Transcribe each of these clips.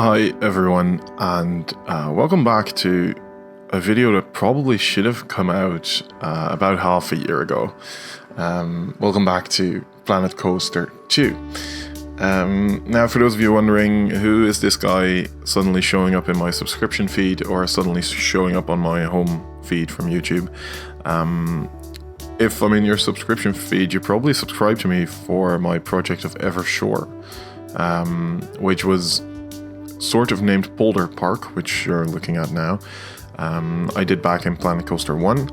Hi everyone, and welcome back to a video that probably should have come out about half a year ago. Welcome back to Planet Coaster 2. Now, for those of you wondering, who is this guy suddenly showing up in my subscription feed or suddenly showing up on my home feed from YouTube? If I'm in your subscription feed, you probably subscribed to me for my project of Evershore, which was sort of named Polderpark, which you're looking at now. I did back in Planet Coaster 1.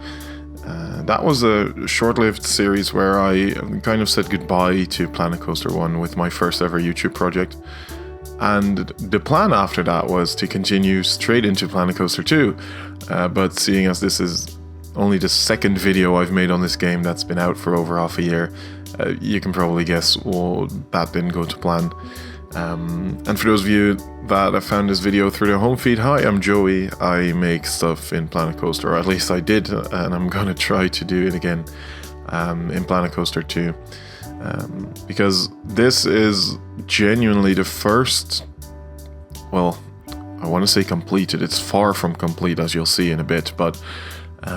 That was a short-lived series where I kind of said goodbye to Planet Coaster 1 with my first ever YouTube project. And the plan after that was to continue straight into Planet Coaster 2. But seeing as this is only the second video I've made on this game that's been out for over half a year, you can probably guess that didn't go to plan. And for those of you that have found this video through the home feed, hi, I'm Joey. I make stuff in Planet Coaster, or at least I did, and I'm gonna try to do it again in Planet Coaster 2. Because this is genuinely the first, well, I want to say completed. It's far from complete, as you'll see in a bit, but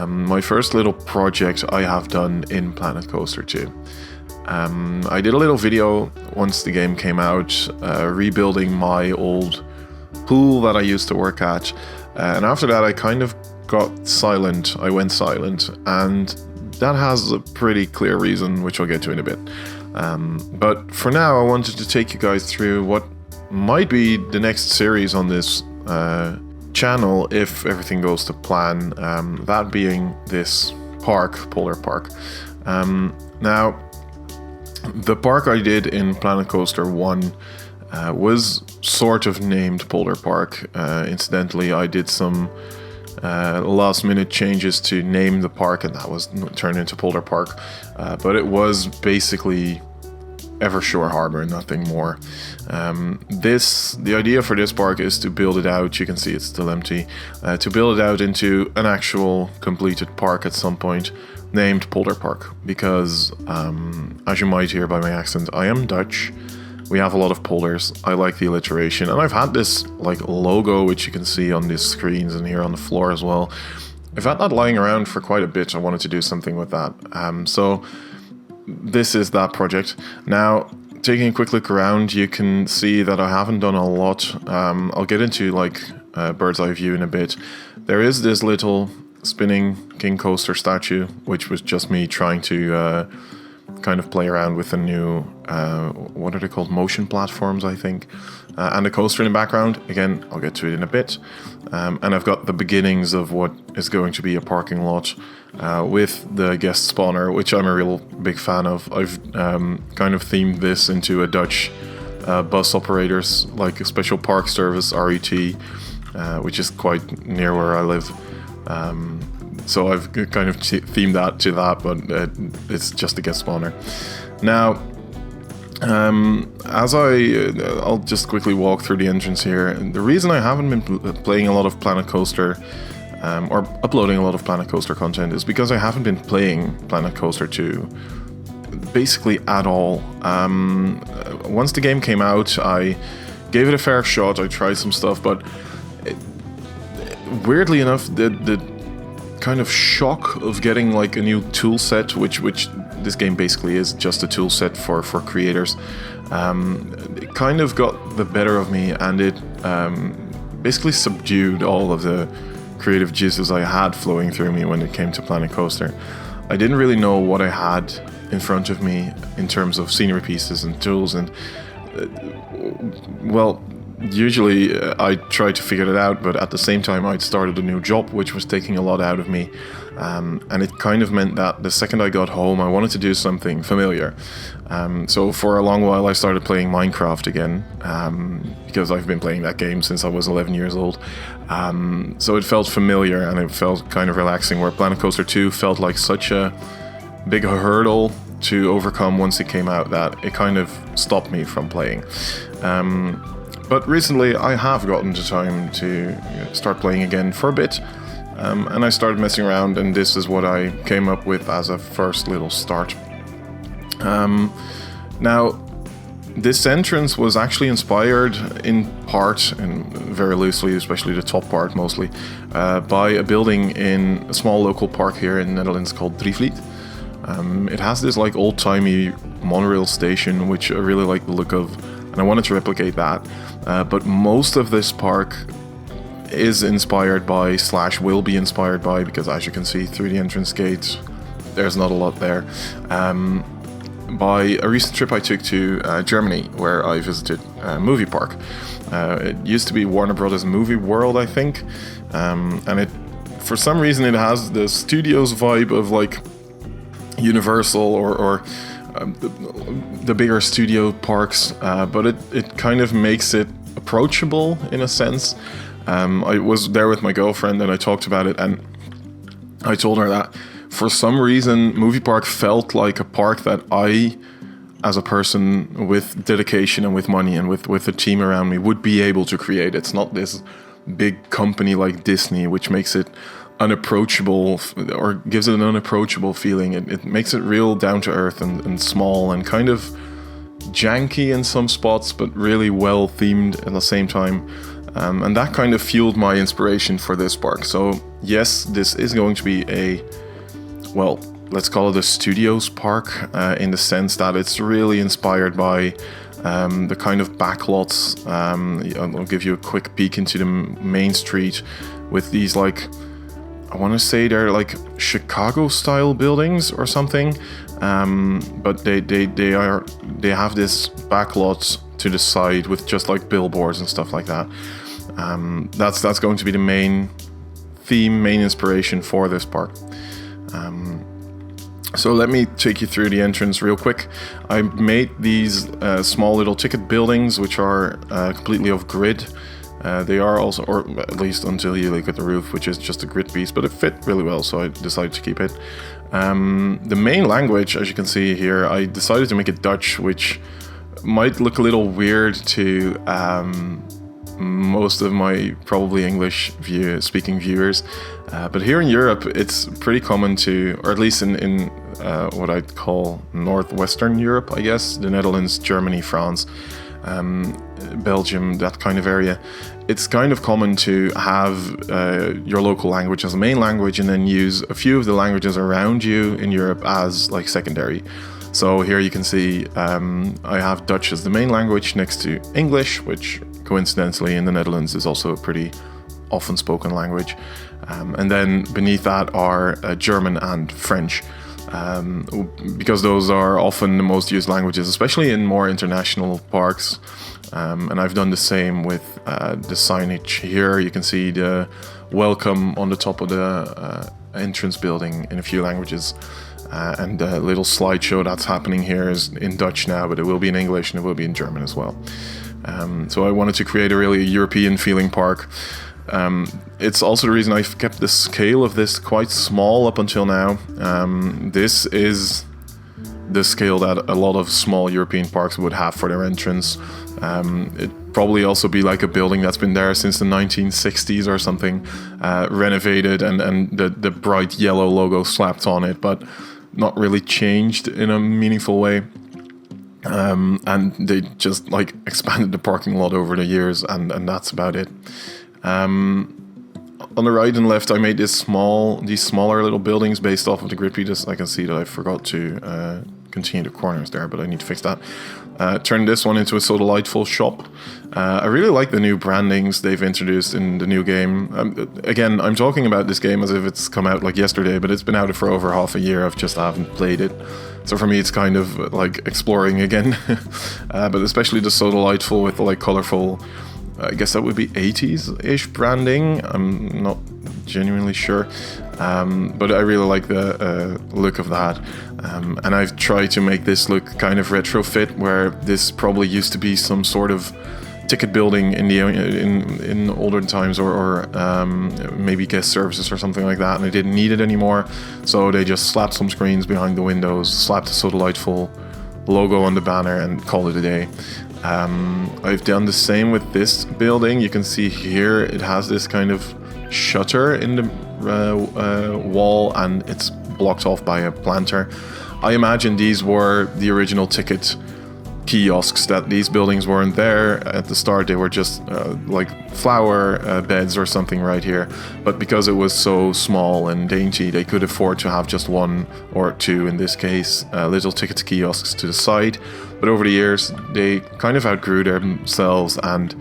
my first little project I have done in Planet Coaster 2. I did a little video once the game came out, rebuilding my old pool that I used to work at, and after that I kind of got silent. I went silent, and that has a pretty clear reason, which I'll get to in a bit. But for now, I wanted to take you guys through what might be the next series on this channel if everything goes to plan, that being this park, Polderpark. Now, the park I did in Planet Coaster 1 was sort of named Polderpark. Incidentally, I did some last minute changes to name the park, and that was turned into Polderpark. But it was basically Evershore Harbor, nothing more. The idea for this park is to build it out. You can see it's still empty. To build it out into an actual completed park at some point, named Polderpark, because as you might hear by my accent, I am Dutch. We have a lot of polders. I like the alliteration, and I've had this like logo, which you can see on these screens and here on the floor as well. I've had that lying around for quite a bit. I wanted to do something with that. So this is that project. Now, taking a quick look around, you can see that I haven't done a lot. I'll get into like bird's eye view in a bit. There is this little spinning King Coaster statue, which was just me trying to kind of play around with the new, what are they called, motion platforms, I think, and the coaster in the background. Again, I'll get to it in a bit. And I've got the beginnings of what is going to be a parking lot with the guest spawner, which I'm a real big fan of. I've kind of themed this into a Dutch bus operators, like a special park service, RET, which is quite near where I live. So I've kind of themed that to that, but it's just a guest spawner. Now, I'll just quickly walk through the entrance here. And the reason I haven't been playing a lot of Planet Coaster, or uploading a lot of Planet Coaster content, is because I haven't been playing Planet Coaster 2 basically at all. Once the game came out, I gave it a fair shot. I tried some stuff, but weirdly enough, the kind of shock of getting like a new tool set, which this game basically is just a tool set for creators, it kind of got the better of me, and it basically subdued all of the creative juices I had flowing through me when it came to Planet Coaster. I didn't really know what I had in front of me in terms of scenery pieces and tools, and well, usually I tried to figure it out, but at the same time I'd started a new job, which was taking a lot out of me, and it kind of meant that the second I got home I wanted to do something familiar. So for a long while I started playing Minecraft again, because I've been playing that game since I was 11 years old. So it felt familiar and it felt kind of relaxing, where Planet Coaster 2 felt like such a big hurdle to overcome once it came out that it kind of stopped me from playing. But recently I have gotten the time to start playing again for a bit, and I started messing around, and this is what I came up with as a first little start. Now, This entrance was actually inspired in part, and very loosely, especially the top part mostly, by a building in a small local park here in the Netherlands called Drievliet. It has this like old-timey monorail station, which I really like the look of, and I wanted to replicate that. But most of this park is inspired by / will be inspired by, because as you can see through the entrance gate, there's not a lot there, by a recent trip I took to Germany, where I visited a movie park. It used to be Warner Brothers Movie World, I think, and for some reason it has the studios vibe of like Universal or the bigger studio parks, but it kind of makes it approachable in a sense. I was there with my girlfriend and I talked about it, and I told her that for some reason Movie Park felt like a park that I, as a person with dedication and with money and with a team around me, would be able to create. It's not this big company like Disney, which makes it unapproachable or gives it an unapproachable feeling. It makes it real down to earth and small and kind of janky in some spots, but really well themed at the same time. And that kind of fueled my inspiration for this park. So yes, this is going to be well, let's call it a studios park, in the sense that it's really inspired by the kind of backlots. I'll give you a quick peek into the main street with these, like, I want to say they're like Chicago style buildings or something, but they have this backlot to the side with just like billboards and stuff like that. That's going to be the main theme, main inspiration for this park. So let me take you through the entrance real quick. I made these small little ticket buildings, which are completely off grid. They are also, or at least until you look at the roof, which is just a grid piece, but it fit really well, so I decided to keep it. The main language, as you can see here, I decided to make it Dutch, which might look a little weird to most of my probably English speaking viewers, but here in Europe it's pretty common to, or at least in what I'd call northwestern Europe, I guess, the Netherlands, Germany, France, Belgium, that kind of area, it's kind of common to have your local language as a main language and then use a few of the languages around you in Europe as like secondary. So here you can see I have Dutch as the main language next to English, which coincidentally in the Netherlands is also a pretty often spoken language. And then beneath that are German and French, because those are often the most used languages, especially in more international parks. And I've done the same with the signage here. You can see the welcome on the top of the entrance building in a few languages. And the little slideshow that's happening here is in Dutch now, but it will be in English and it will be in German as well. So I wanted to create a really European feeling park. It's also the reason I've kept the scale of this quite small up until now. This is the scale that a lot of small European parks would have for their entrance. It'd probably also be like a building that's been there since the 1960s or something, renovated and the bright yellow logo slapped on it, but not really changed in a meaningful way. And they just like expanded the parking lot over the years, and that's about it. On the right and left, I made these smaller little buildings based off of the grid piece. I can see that I forgot to continue the corners there, but I need to fix that. Turn this one into a so delightful shop. I really like the new brandings they've introduced in the new game. Again, I'm talking about this game as if it's come out like yesterday, but it's been out for over half a year. I just haven't played it. So for me, it's kind of like exploring again. But especially the so delightful with the like colorful, I guess that would be 80s-ish branding. I'm not genuinely sure. But I really like the look of that. And I've tried to make this look kind of retrofit, where this probably used to be some sort of ticket building in older times, or maybe guest services or something like that, and they didn't need it anymore. So they just slapped some screens behind the windows, slapped a so delightful logo on the banner, and called it a day. I've done the same with this building. You can see here it has this kind of shutter in the wall, and it's blocked off by a planter. I imagine these were the original ticket kiosks, that these buildings weren't there at the start. They were just like flower beds or something right here. But because it was so small and dainty, they could afford to have just one or two, in this case, little ticket kiosks to the side. But over the years, they kind of outgrew themselves, and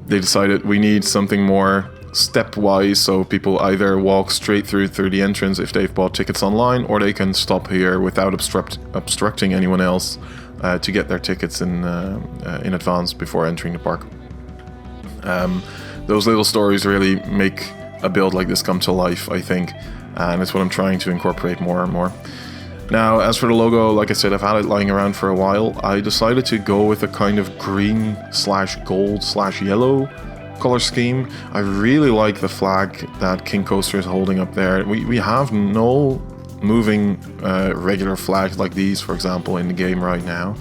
they decided we need something more stepwise, so people either walk straight through the entrance if they've bought tickets online, or they can stop here without obstructing anyone else to get their tickets in advance before entering the park. Those little stories really make a build like this come to life, I think, and it's what I'm trying to incorporate more and more. Now, as for the logo, like I said, I've had it lying around for a while. I decided to go with a kind of green/gold/yellow color scheme. I really like the flag that King Coaster is holding up there. We have no moving regular flags like these, for example, in the game right now.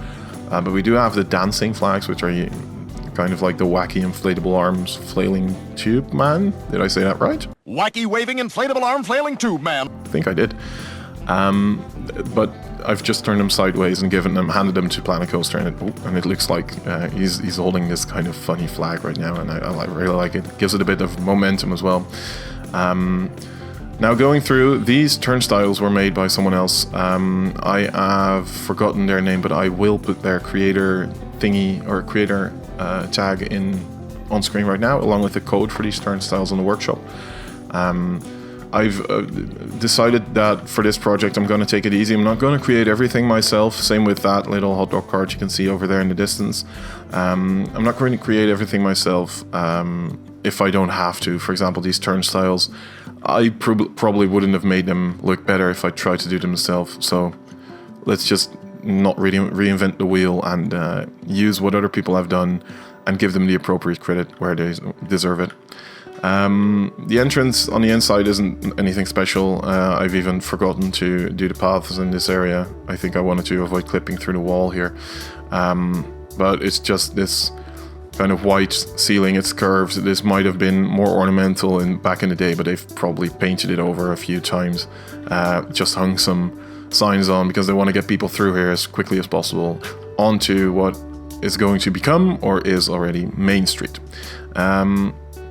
But we do have the dancing flags, which are kind of like the wacky inflatable arms flailing tube man. Did I say that right? Wacky waving inflatable arm flailing tube man. I think I did. But I've just turned them sideways and handed them to Planco, and it looks like he's holding this kind of funny flag right now, and I really like it. Gives it a bit of momentum as well. Now, going through, these turnstiles were made by someone else. I have forgotten their name, but I will put their creator thingy or creator tag on screen right now, along with the code for these turnstiles in the workshop. I've decided that for this project I'm going to take it easy. I'm not going to create everything myself. Same with that little hot dog cart you can see over there in the distance. I'm not going to create everything myself if I don't have to. For example, these turnstiles, I probably wouldn't have made them look better if I tried to do them myself. So let's just not really reinvent the wheel and use what other people have done and give them the appropriate credit where they deserve it. The entrance on the inside isn't anything special. I've even forgotten to do the paths in this area. I think I wanted to avoid clipping through the wall here. But it's just this kind of white ceiling. It's curved. This might have been more ornamental back in the day, but they've probably painted it over a few times. Just hung some signs on because they want to get people through here as quickly as possible onto what is going to become, or is already, Main Street.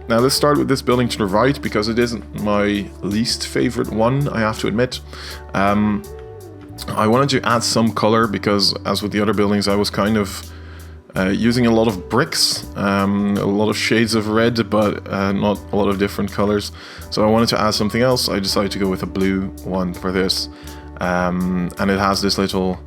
Now let's start with this building to the right, because it isn't my least favorite one, I have to admit. I wanted to add some color because, as with the other buildings, I was kind of using a lot of bricks, a lot of shades of red, but not a lot of different colors. So I wanted to add something else. I decided to go with a blue one for this. And it has this little...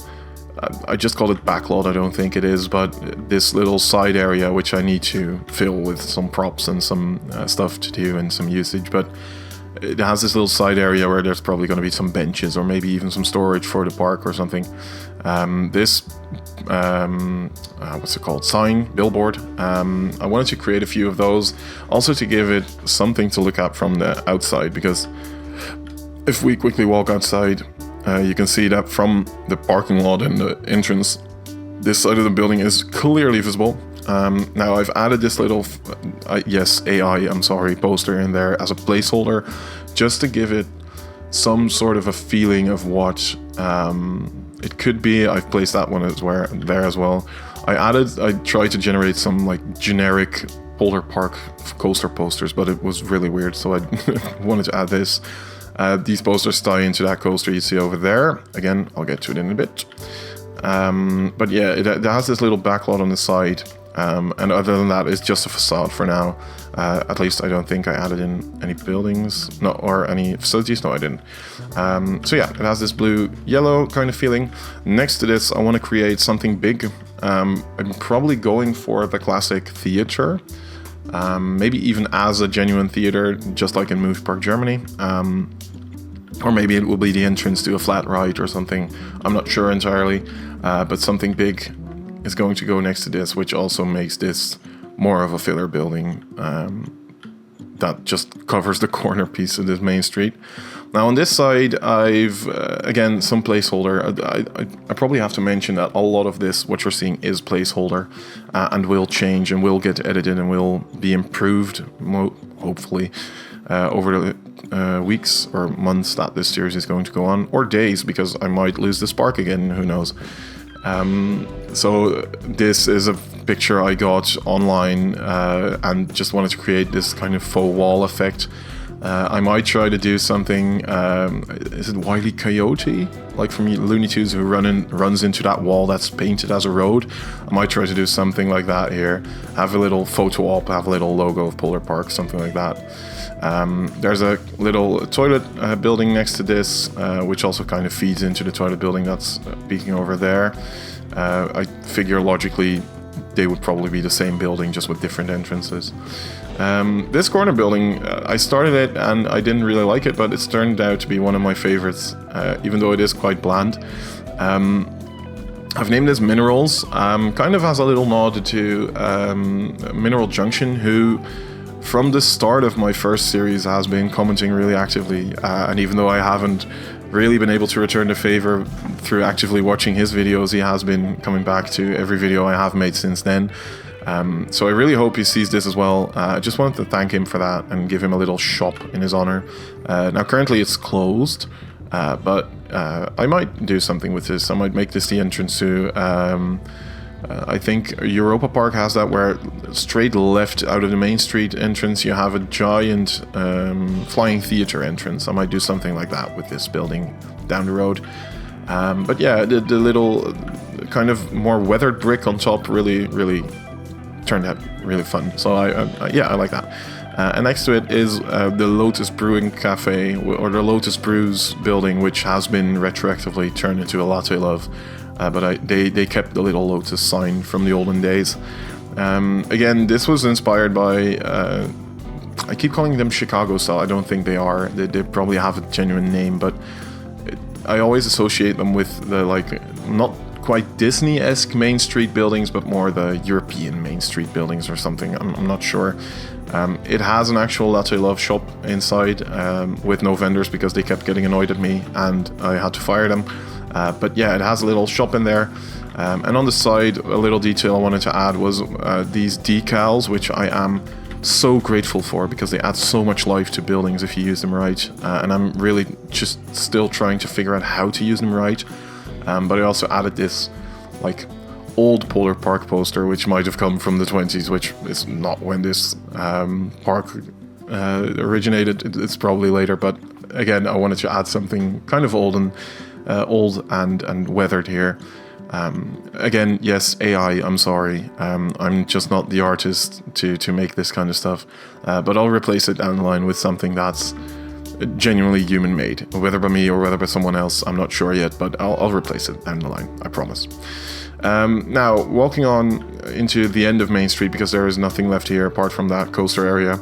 I just call it backlot, I don't think it is, but this little side area which I need to fill with some props and some stuff to do and some usage, but it has this little side area where there's probably going to be some benches or maybe even some storage for the park or something. What's it called? Billboard. I wanted to create a few of those, also to give it something to look at from the outside, because if we quickly walk outside, you can see that from the parking lot and the entrance, this side of the building is clearly visible. Now I've added this little, poster in there as a placeholder, just to give it some sort of a feeling of what it could be. I've placed that one there as well. I tried to generate some like generic Polderpark coaster posters, but it was really weird, so I wanted to add this. These posters tie into that coaster you see over there. Again, I'll get to it in a bit. But yeah, it has this little backlot on the side. And other than that, it's just a facade for now. At least I don't think I added in any buildings, or any facilities. No, I didn't. So yeah, it has this blue-yellow kind of feeling. Next to this, I want to create something big. I'm probably going for the classic theater. Maybe even as a genuine theater, just like in Movie Park Germany. Or maybe it will be the entrance to a flat ride or something. I'm not sure entirely, but something big is going to go next to this, which also makes this more of a filler building that just covers the corner piece of this main street. Now on this side, I've, again, some placeholder. I probably have to mention that a lot of this, what you're seeing, is placeholder and will change and will get edited and will be improved, hopefully, over the weeks or months that this series is going to go on, or days, because I might lose the spark again, who knows. So this is a picture I got online and just wanted to create this kind of faux wall effect. I might try to do something, is it Wile E. Coyote? Like from Looney Tunes, who runs into that wall that's painted as a road. I might try to do something like that here. Have a little photo op, have a little logo of Polderpark, something like that. There's a little toilet building next to this, which also kind of feeds into the toilet building that's peeking over there. I figure logically they would probably be the same building, just with different entrances. This corner building, I started it and I didn't really like it, but it's turned out to be one of my favorites, even though it is quite bland. I've named this Minerals, kind of as a little nod to Mineral Junction, who from the start of my first series has been commenting really actively, and even though I haven't really been able to return the favor through actively watching his videos, he has been coming back to every video I have made since then. So I really hope he sees this as well. I just wanted to thank him for that and give him a little shop in his honor. Now currently it's closed, but I might do something with this. I might make this the entrance to, I think Europa Park has that, where straight left out of the main street entrance you have a giant flying theater entrance. I might do something like that with this building down the road. But yeah, the little kind of more weathered brick on top really turned out really fun. So I like that. And next to it is the Lotus Brewing Cafe, or the Lotus Brews building, which has been retroactively turned into a Latte Love. But they kept the little Lotus sign from the olden days. Again, this was inspired by, I keep calling them Chicago style. I don't think they are. They probably have a genuine name, but I always associate them with the, like, not quite Disney-esque Main Street buildings, but more the European Main Street buildings or something. I'm not sure. It has an actual Latte Love shop inside with no vendors because they kept getting annoyed at me and I had to fire them. But yeah, it has a little shop in there. And on the side, a little detail I wanted to add was these decals, which I am so grateful for because they add so much life to buildings if you use them right. And I'm really just still trying to figure out how to use them right. But I also added this like old Polderpark poster, which might have come from the 20s, which is not when this park originated. It's probably later, but again, I wanted to add something kind of old and weathered here. Again, yes, AI, I'm sorry. I'm just not the artist to make this kind of stuff. But I'll replace it down the line with something that's genuinely human made, whether by me or whether by someone else. I'm not sure yet, but I'll replace it down the line, I promise. Now, walking on into the end of Main Street, because there is nothing left here apart from that coaster area.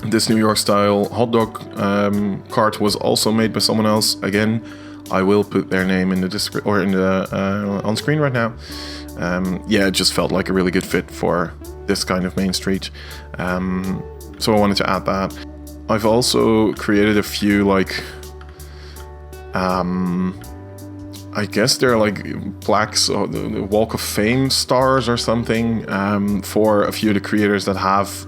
This New York style hot dog cart was also made by someone else. Again, I will put their name in the description or in the on screen right now. Yeah, it just felt like a really good fit for this kind of Main Street. So I wanted to add that. I've also created a few, like, I guess they're like plaques, or the Walk of Fame stars or something, for a few of the creators that have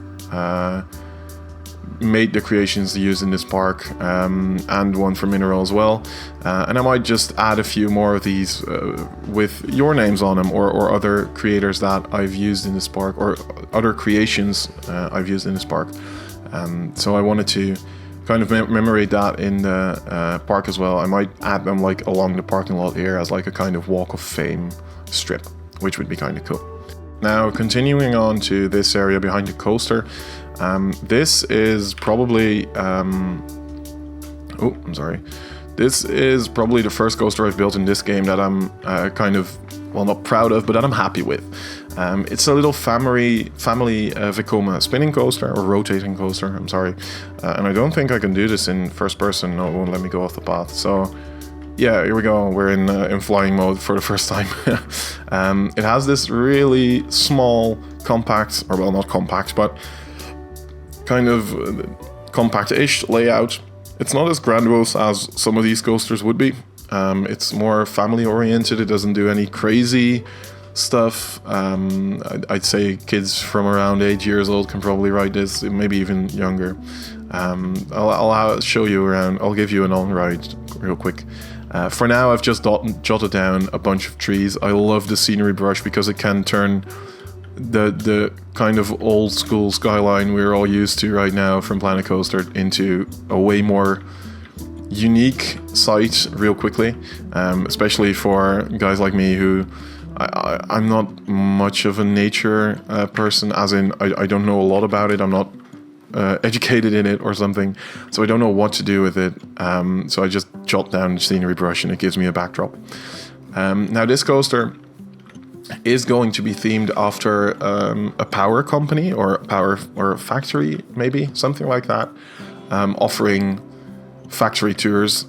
made the creations used in this park, and one for Mineral as well. And I might just add a few more of these with your names on them, or other creators that I've used in this park, or other creations I've used in this park. So I wanted to kind of commemorate that in the park as well. I might add them like along the parking lot here as like a kind of Walk of Fame strip, which would be kind of cool. Now, continuing on to this area behind the coaster, this is probably this is probably the first coaster I've built in this game that I'm kind of, well, not proud of, but that I'm happy with. It's a little family Vekoma spinning coaster, or rotating coaster, I'm sorry. And I don't think I can do this in first person, no, it won't let me go off the path. So yeah, here we go, we're in flying mode for the first time. It has this really small, compact, or well, not compact, but kind of compact-ish layout. It's not as grandiose as some of these coasters would be. It's more family-oriented, it doesn't do any crazy stuff. I'd say kids from around 8 years old can probably ride this, maybe even younger. I'll show you around, I'll give you an on ride real quick. For now, I've just jotted down a bunch of trees. I love the scenery brush because it can turn the kind of old school skyline we're all used to right now from Planet Coaster into a way more unique sight real quickly, especially for guys like me who I'm not much of a nature person, as in I don't know a lot about it. I'm not educated in it or something, so I don't know what to do with it. So I just jot down the scenery brush and it gives me a backdrop. Now this coaster is going to be themed after a power company or a factory, maybe something like that, offering factory tours.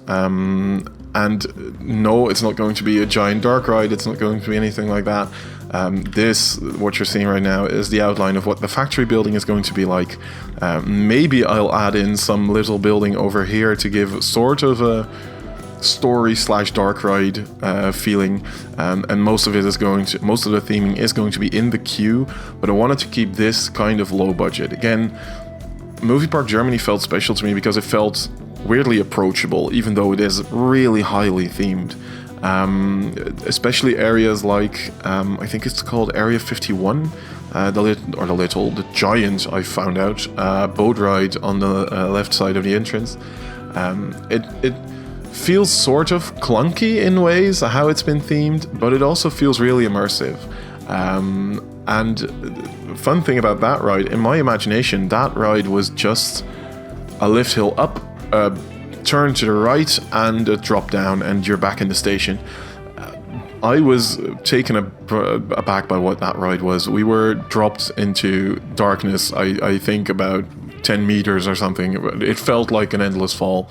And no, it's not going to be a giant dark ride. It's not going to be anything like that. What you're seeing right now, is the outline of what the factory building is going to be like. Maybe I'll add in some little building over here to give sort of a story/dark ride feeling, and most of the theming is going to be in the queue. But I wanted to keep this kind of low budget. Again, Movie Park Germany felt special to me because it felt weirdly approachable, even though it is really highly themed. Especially areas like, I think it's called Area 51, the giant, I found out, boat ride on the left side of the entrance. It feels sort of clunky in ways, how it's been themed, but it also feels really immersive. And fun thing about that ride, in my imagination, that ride was just a lift hill up, a turn to the right, and a drop down, and you're back in the station. I was taken aback by what that ride was. We were dropped into darkness, I think about 10 meters or something. It felt like an endless fall,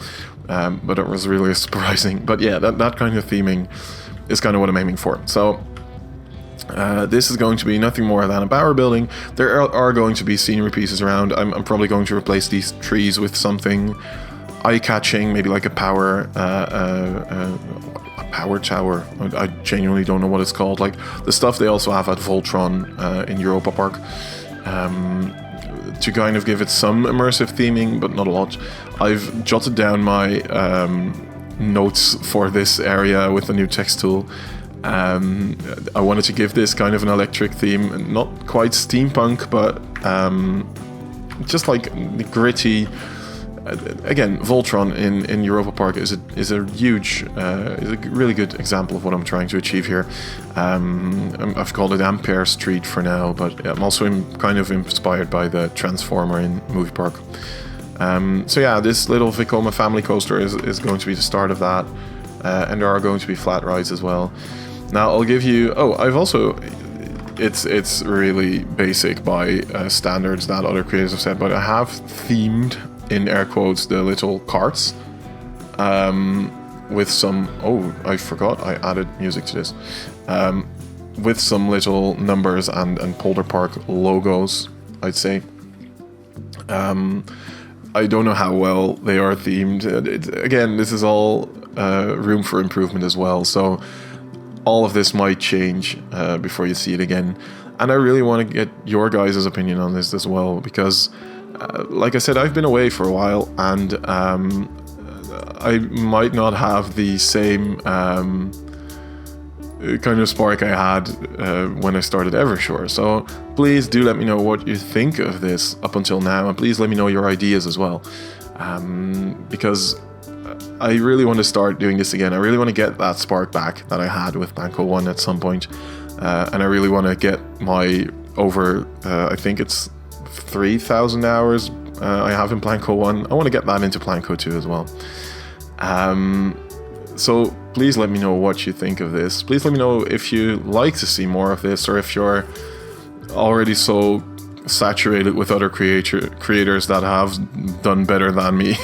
but it was really surprising. But yeah, that kind of theming is kind of what I'm aiming for. So this is going to be nothing more than a power building. There are going to be scenery pieces around. I'm probably going to replace these trees with something eye-catching, maybe like a power tower. I genuinely don't know what it's called. Like the stuff they also have at Voltron in Europa Park, to kind of give it some immersive theming, but not a lot. I've jotted down my notes for this area with the new text tool. I wanted to give this kind of an electric theme, not quite steampunk, but just like the gritty. Again, Voltron in Europa Park is a huge, is a really good example of what I'm trying to achieve here. I've called it Ampere Street for now, but I'm also kind of inspired by the Transformer in Movie Park. So yeah, this little Vekoma family coaster is going to be the start of that, and there are going to be flat rides as well. Now I'll give you. Oh, I've also. It's really basic by standards that other creators have said, but I have themed, in air quotes, the little carts with some. Oh, I forgot I added music to this. With some little numbers and Polderpark logos, I'd say. I don't know how well they are themed. Again, this is all room for improvement as well. So all of this might change before you see it again. And I really want to get your guys' opinion on this as well, because like I said, I've been away for a while, and I might not have the same kind of spark I had when I started Evershore. So please do let me know what you think of this up until now, and please let me know your ideas as well, because I really want to start doing this again. I really want to get that spark back that I had with Planco 1 at some point, and I really want to get my over, I think it's 3,000 hours I have in Planco 1. I want to get that into Planco 2 as well. So please let me know what you think of this. Please let me know if you like to see more of this, or if you're already so saturated with other creators that have done better than me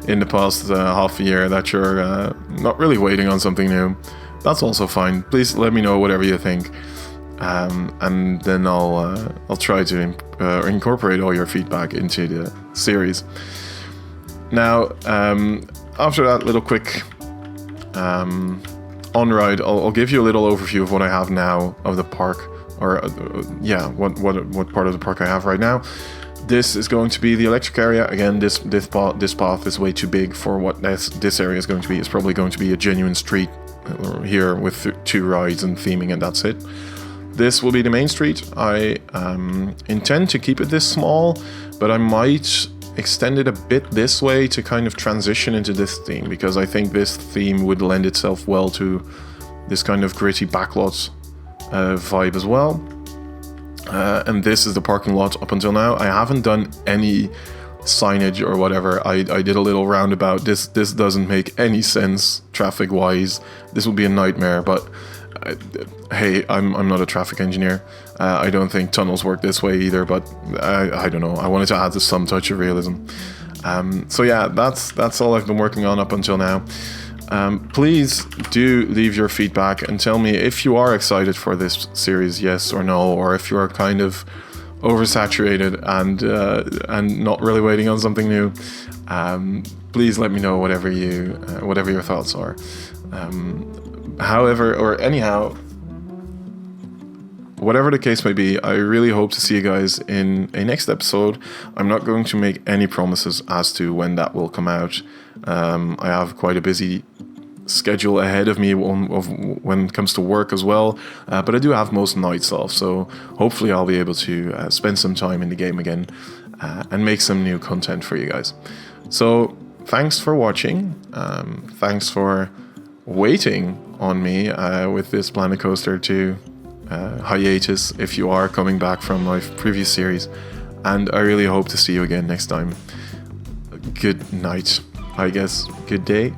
in the past half a year, that you're not really waiting on something new. That's also fine. Please let me know whatever you think, and then I'll try to incorporate all your feedback into the series. Now, after that little quick on-ride, I'll give you a little overview of what I have now of the park, or what part of the park I have right now. This is going to be the electric area. Again, this path is way too big for what this area is going to be. It's probably going to be a genuine street here with 2 rides and theming, and that's it. This will be the main street. I intend to keep it this small, but I might extend it a bit this way to kind of transition into this theme, because I think this theme would lend itself well to this kind of gritty backlot vibe as well. And this is the parking lot up until now. I haven't done any signage or whatever. I did a little roundabout. This doesn't make any sense traffic wise. This will be a nightmare, but hey, I'm not a traffic engineer. I don't think tunnels work this way either, but I don't know. I wanted to add some touch of realism. So yeah, that's all I've been working on up until now. Please do leave your feedback and tell me if you are excited for this series, yes or no, or if you are kind of oversaturated and not really waiting on something new. Please let me know whatever your thoughts are. Whatever the case may be, I really hope to see you guys in a next episode. I'm not going to make any promises as to when that will come out. I have quite a busy schedule ahead of me when it comes to work as well, but I do have most nights off, so hopefully I'll be able to spend some time in the game again and make some new content for you guys. So thanks for watching. Thanks for waiting on me with this Planet Coaster 2 hiatus if you are coming back from my previous series, and I really hope to see you again next time. Good night, I guess. Good day,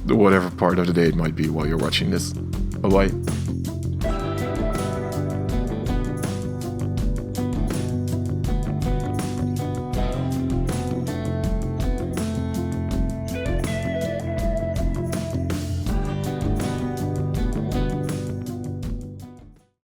whatever part of the day it might be while you're watching this. Bye bye.